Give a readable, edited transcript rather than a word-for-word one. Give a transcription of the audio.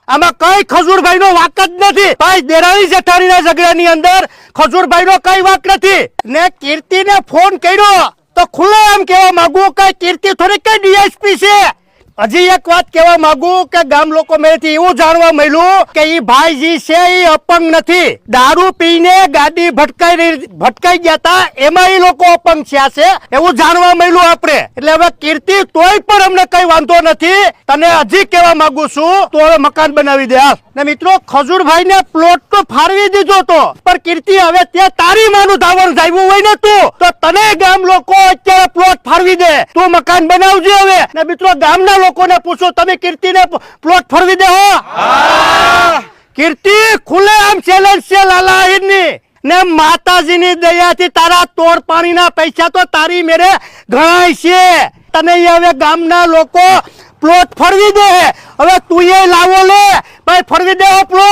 આમાં કઈ ખજૂરભાઈ નો વાક જ નથી ભાઈ દેરાણી જેઠાણીના ઝઘડાની અંદર ખજૂરભાઈ નો કઈ વાક નથી ને કીર્તિને ફોન કર્યો તો ખુલ્લે આમ કહેવા માંગુ કે કીર્તિ થોડી કઈ ડીએસપી છે હજી એક વાત કહેવા માંગુ કે ગામ લોકો મેથી એવું જાણવા મળ્યું કે ઈ ભાઈજી છે ઈ અપંગ નથી દારૂ પીને ગાડી ભટકાઈ ગયા હતા એમાં ઈ લોકો અપંગ થયા છે એવું જાણવા મળ્યું આપણે એટલે હવે કીર્તિ તોય પણ અમને કઈ વાંધો નથી તને હજી કહેવા માંગુ છું તો હવે મકાન બનાવી દે ને મિત્રો ખજૂરભાઈ ને પ્લોટ તો ફાળવી દીધો તો પણ કીર્તિ હવે ત્યાં તારી માનું ધાવણ જાવ્યું હોય ને તું તો તને ગામ લોકો અત્યારે પ્લોટ ફાળવી દે તું મકાન બનાવજે હવે ને મિત્રો ગામના લોકોને પૂછો તમે કીર્તિને પ્લોટ ફાળવી દે હો કીર્તિ ખુલે આમ ચેલેન્જ છે લાલા આહિરની ને માતાજીની દયાથી તારા તોડ પાણીના પૈસા તો તારી મેરે ઘણા છે તને હવે ગામના લોકો પ્લોટ ફરવી દે હવે તું એ લાવો લે ભાઈ ફરવી દે પ્લોટ